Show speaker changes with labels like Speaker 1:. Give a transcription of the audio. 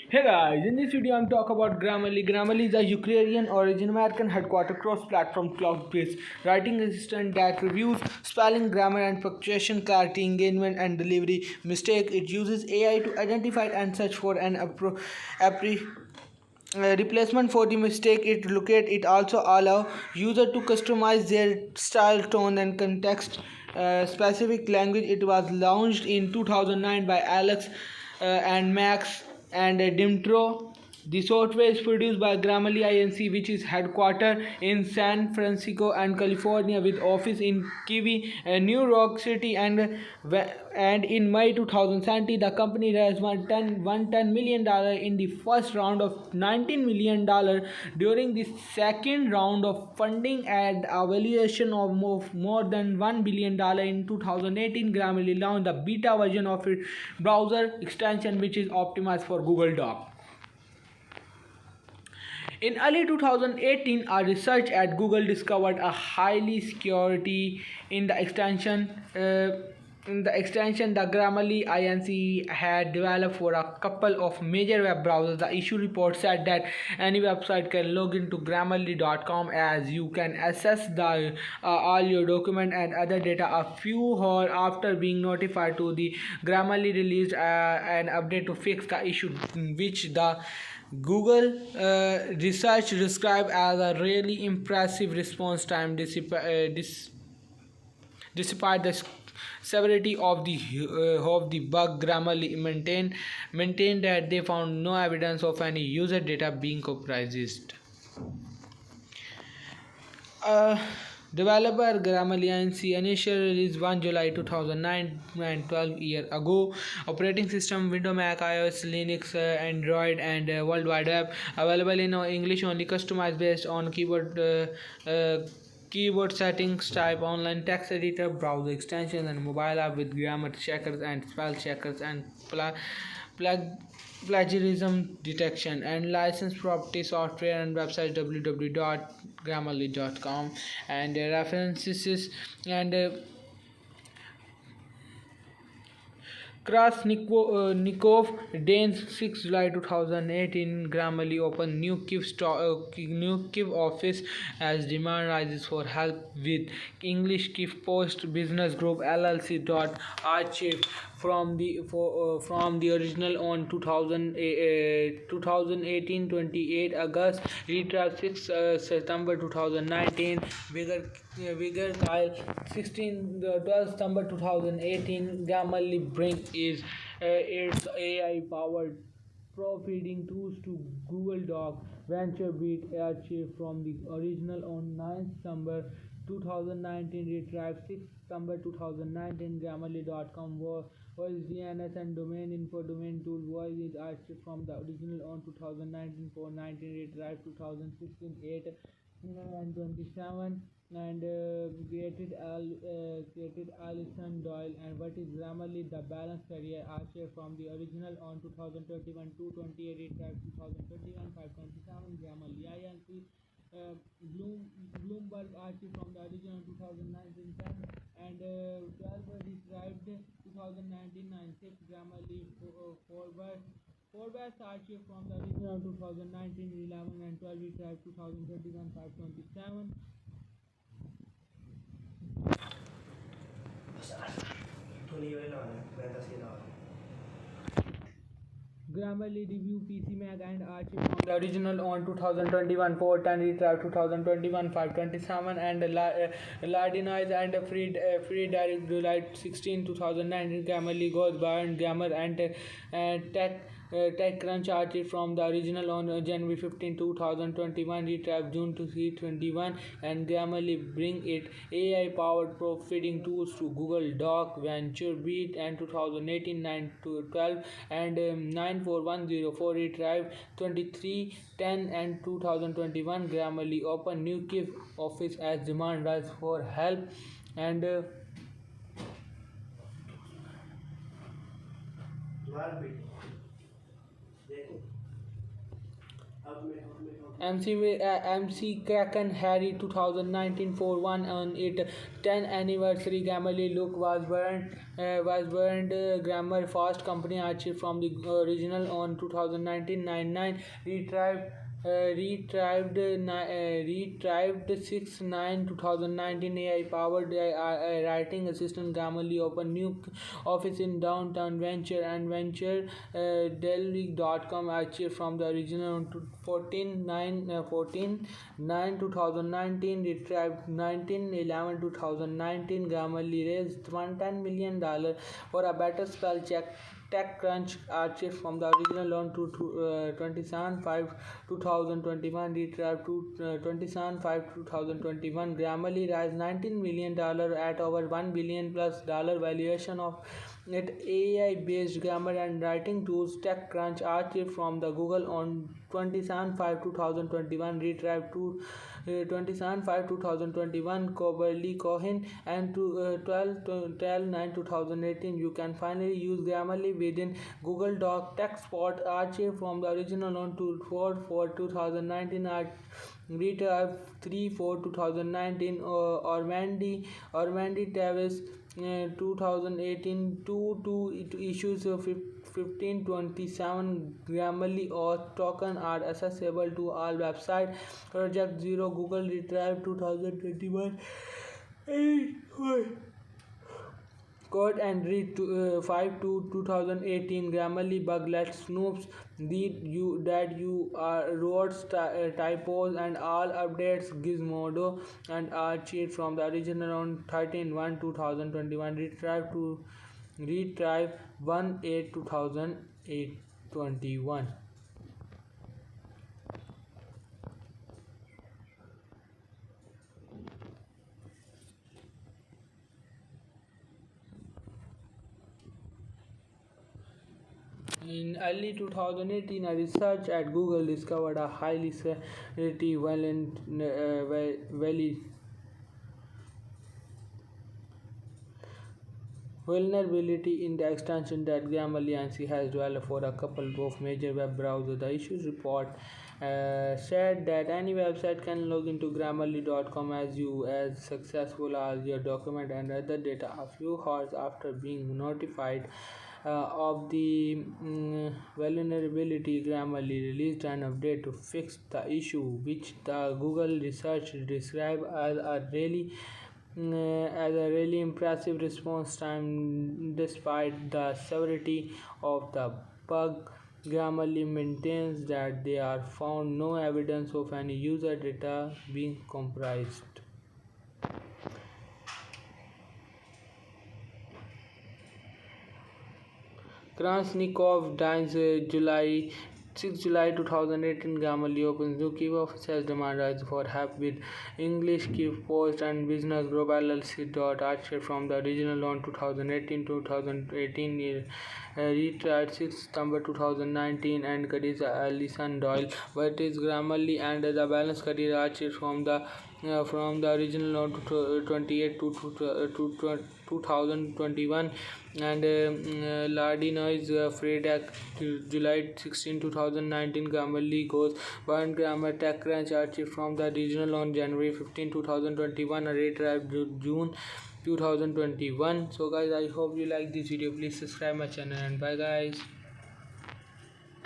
Speaker 1: Hey guys, in this video I'm talking about Grammarly. Grammarly is a Ukrainian origin American headquarter cross-platform cloud-based writing assistant that reviews spelling, grammar and punctuation, clarity, engagement and delivery mistake. It uses AI to identify and search for an replacement for the mistake it locate. It also allow user to customize their style, tone and context specific language. It was launched in 2009 by Alex and Max and Dimtro. The software is produced by Grammarly Inc., which is headquartered in San Francisco and California, with office in Kiwi, New York City, and in May 2017, the company raised $110 million in the first round of $19 million. During the second round of funding at a valuation of more than $1 billion in 2018, Grammarly launched the beta version of its browser extension, which is optimized for Google Docs. In early 2018, a research at Google discovered a highly security in the extension. The Grammarly Inc. had developed for a couple of major web browsers. The issue report said that any website can log into Grammarly.com as you can access all your document and other data. A few hours after being notified to the Grammarly released an update to fix the issue, which the Google research described as a really impressive response time despite the severity of the bug. Grammarly maintained that they found no evidence of any user data being compromised. Uh, Developer Grammarly Inc. initially released 1 July 2009 and 12 years ago. Operating system Windows, Mac, iOS, Linux, Android, and World Wide Web. Available in English only. Customized based on keyboard settings, type, online text editor, browser extensions, and mobile app with grammar checkers and spell checkers and plug plagiarism detection. And licensed property software and website www.grammarly.com and references and Krasnikov, Danes, 6 July 2018. Grammarly opened new Kiev office as demand rises for help with English. Kiev Post Business Group LLC dot archive from the original on 2018 28 August, retrieve 6 September 2019, Vigor Kyle 16 12 September 2018. Grammarly bring is its AI powered pro-feeding tools to Google Doc. VentureBeat archive from the original on 9 September 2019, retrieved 6 September 2019. Grammarly.com voice DNS and domain info domain tool voice is archived from the original on 2019 419, retrieved 2016 8 and 27 and created Alison Doyle. And what is Grammarly? The balanced career archive from the original on 2021 228, retrieved 2021 527. Grammarly INC Bloomberg archive from the original 2019 10 and 12 retrieved 2019 96. Grammarly Forbes archive from the original 2019 11 and 12 retrieved 2021 527. Grammarly review PC Mac and archive from the original on 2021 410, retrieved 2021 527 and Lardinois and Free Direct July 16 2019. Grammarly goes beyond grammar and TechCrunch archive from the original on January 15 2021, retrieved June 2021. And Grammarly bring it AI powered proofreading tools to Google Doc. VentureBeat and 2018 9 to 12 and 94104, retrieved 2310 and 2021. Grammarly open new Kiev office as demand rise for help and MC Kraken Harry 2019 for one on its 10th anniversary. Grammarly look was burned grammar fast company achieved from the original on 2019 99 retrieved retrieved 6/9 2019 AI powered writing assistant Grammarly open new office in downtown Venture and Venture Delhi.com achieved from the original on 14/9 2019 retrieved 19/11 2019 Grammarly raised $110 million for a better spell check. TechCrunch archive from the original on to 27/5 2021 retrieved to 27/5 2021 Grammarly raised $19 million at over $1 billion plus dollar valuation of it AI based grammar and writing tools. TechCrunch archive from the Google on 27/5 2021 retrieved to 27/5 2021 Coberly Cohen and to 12/9 2018 you can finally use Grammarly within Google Doc. TechSpot archive from the original on to 4/4 2019 retrieved 3/4 2019 Ormandy Davis 2018 2 issues 1527 Grammarly auth token are accessible to all website. Project Zero Google retrieved 2021 code and read 5 to 2018 Grammarly bug let snoops that you wrote typos and all updates Gizmodo and cheat from the original on 13/1 2021 retrieve 1/8 2021. In early 2018, a research at Google discovered a highly security vulnerability in the extension that Grammarly ANSI has developed for a couple of major web browsers. The issues report said that any website can log into Grammarly.com as successful as your document and other data. A few hours after being notified of the vulnerability, Grammarly released an update to fix the issue, which the Google research described as a really impressive response time. Despite the severity of the bug, Grammarly maintains that they are found no evidence of any user data being compromised. Krasnikov dies July 6 2018 Grammarly opens new Kyiv office as demand rises for help with English. Kyiv Post and Business Group LLC. Archive from the original on 2018 retried 6 September 2019 and Khadija Alison Doyle. But is Grammarly and the balance career archive from the original on 28 to 2021 and Lardinois Fredak July 16 2019 Grammarly goes Burn Grammar TechCrunch archive from the original on January 15 2021 a retrieved June 2021. So guys, I hope you like this video. Please subscribe my channel and bye guys.